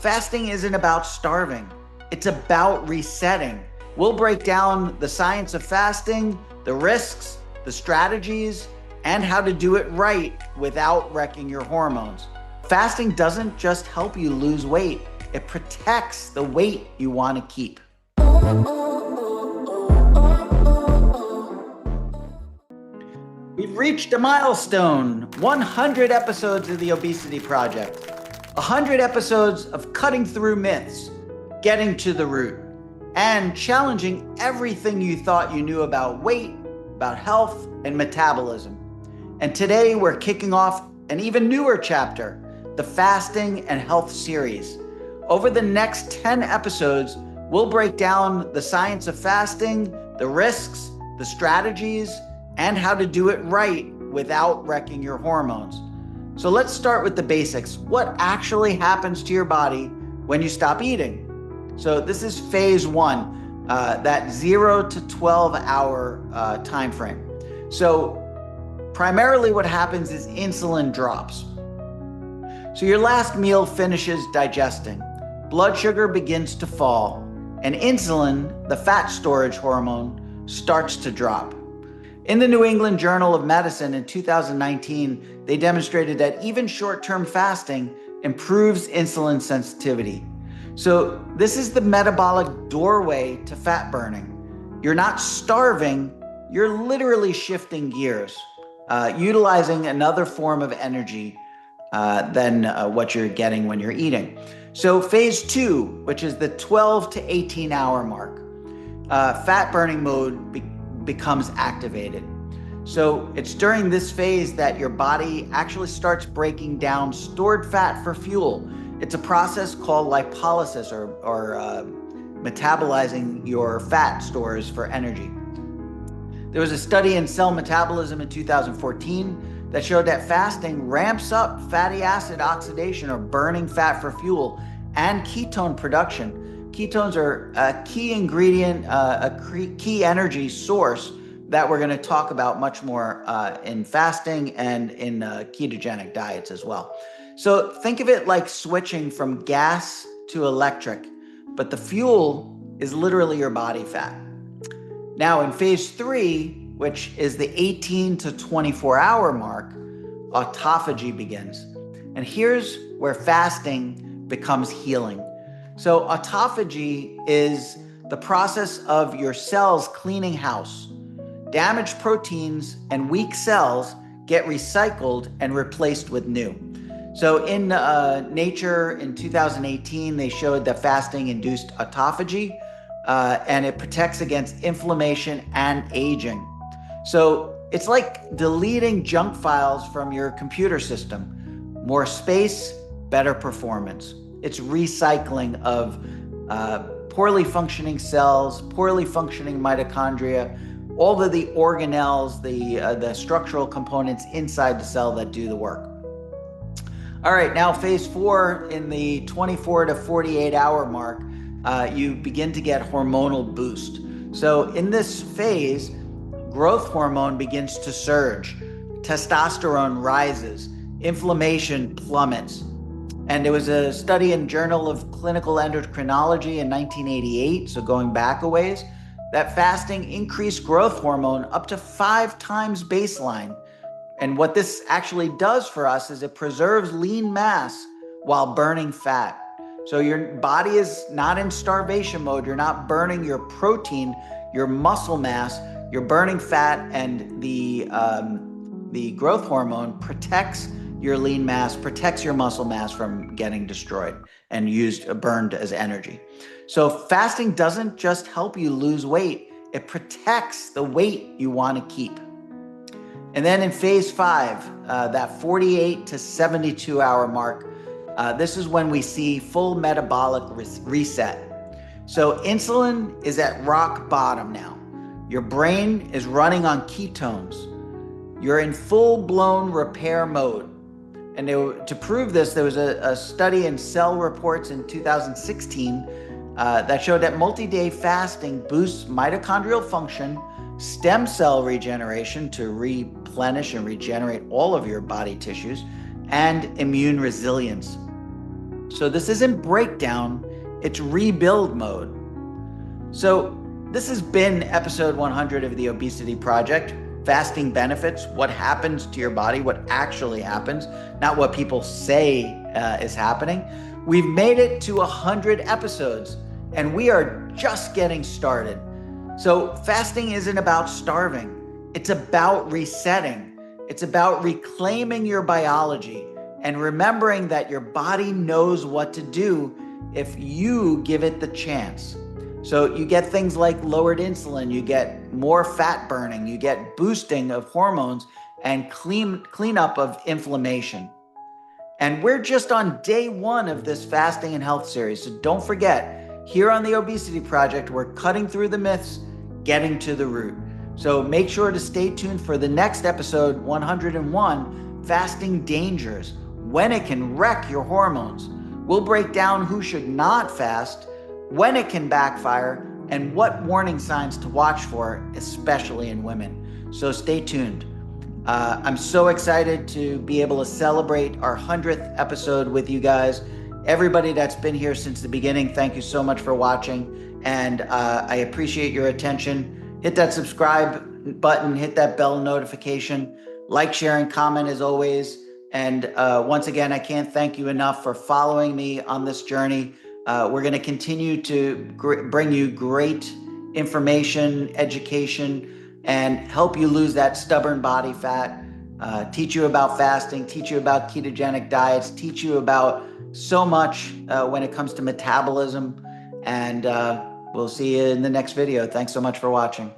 Fasting isn't about starving. It's about resetting. We'll break down the science of fasting, the risks, the strategies, and how to do it right without wrecking your hormones. Fasting doesn't just help you lose weight, it protects the weight you want to keep. We've reached a milestone, 100 episodes of the Obesity Project. 100 episodes of cutting through myths, getting to the root, and challenging everything you thought you knew about weight, about health, and metabolism. And today we're kicking off an even newer chapter, the Fasting and Health series. Over the next 10 episodes, we'll break down the science of fasting, the risks, the strategies, and how to do it right without wrecking your hormones. So let's start with the basics. What actually happens to your body when you stop eating? So this is phase one, that 0 to 12 hour time frame. So primarily what happens is insulin drops. So your last meal finishes digesting, blood sugar begins to fall, and insulin, the fat storage hormone, starts to drop. In the New England Journal of Medicine in 2019, they demonstrated that even short-term fasting improves insulin sensitivity. So this is the metabolic doorway to fat burning. You're not starving, you're literally shifting gears, utilizing another form of energy than what you're getting when you're eating. So phase two, which is the 12 to 18 hour mark, fat burning mode becomes activated. So it's during this phase that your body actually starts breaking down stored fat for fuel. It's a process called lipolysis or metabolizing your fat stores for energy. There was a study in Cell Metabolism in 2014 that showed that fasting ramps up fatty acid oxidation or burning fat for fuel and ketone production. Ketones are a key ingredient, a key energy source that we're going to talk about much more in fasting and in ketogenic diets as well. So think of it like switching from gas to electric, but the fuel is literally your body fat. Now in phase three, which is the 18 to 24 hour mark, autophagy begins. And here's where fasting becomes healing. So autophagy is the process of your cells cleaning house. Damaged proteins and weak cells get recycled and replaced with new. So in Nature in 2018, they showed that fasting induced autophagy and it protects against inflammation and aging. So it's like deleting junk files from your computer system. More space, better performance. It's recycling of poorly functioning cells, poorly functioning mitochondria, all of the organelles, the structural components inside the cell that do the work. All right, now phase four, in the 24 to 48 hour mark, you begin to get hormonal boost. So in this phase, growth hormone begins to surge, testosterone rises, inflammation plummets. And there was a study in Journal of Clinical Endocrinology in 1988, so going back a ways, that fasting increased growth hormone up to 5 times baseline. And what this actually does for us is it preserves lean mass while burning fat. So your body is not in starvation mode. You're not burning your protein, your muscle mass. You're burning fat, and the growth hormone protects your lean mass, protects your muscle mass from getting destroyed and burned as energy. So fasting doesn't just help you lose weight, it protects the weight you want to keep. And then in phase five, that 48 to 72 hour mark, this is when we see full metabolic reset. So insulin is at rock bottom now. Your brain is running on ketones. You're in full-blown repair mode. And to prove this, there was a study in Cell Reports in 2016 that showed that multi-day fasting boosts mitochondrial function, stem cell regeneration to replenish and regenerate all of your body tissues, and immune resilience. So this isn't breakdown, it's rebuild mode. So this has been episode 100 of the Obesity Project. Fasting benefits, what happens to your body, what actually happens, not what people say is happening. We've made it to 100 episodes and we are just getting started. So fasting isn't about starving. It's about resetting. It's about reclaiming your biology and remembering that your body knows what to do if you give it the chance. So you get things like lowered insulin, you get more fat burning, you get boosting of hormones and cleanup of inflammation. And we're just on day one of this fasting and health series. So don't forget, here on the Obesity Project, we're cutting through the myths, getting to the root. So make sure to stay tuned for the next episode, 101, Fasting Dangers, when it can wreck your hormones. We'll break down who should not fast, when it can backfire, and what warning signs to watch for, especially in women. So stay tuned. I'm so excited to be able to celebrate our 100th episode with you guys. Everybody that's been here since the beginning, thank you so much for watching. And I appreciate your attention. Hit that subscribe button, hit that bell notification, like, share, and comment as always. And once again, I can't thank you enough for following me on this journey. We're going to continue to bring you great information, education, and help you lose that stubborn body fat, teach you about fasting, teach you about ketogenic diets, teach you about so much when it comes to metabolism. And we'll see you in the next video. Thanks so much for watching.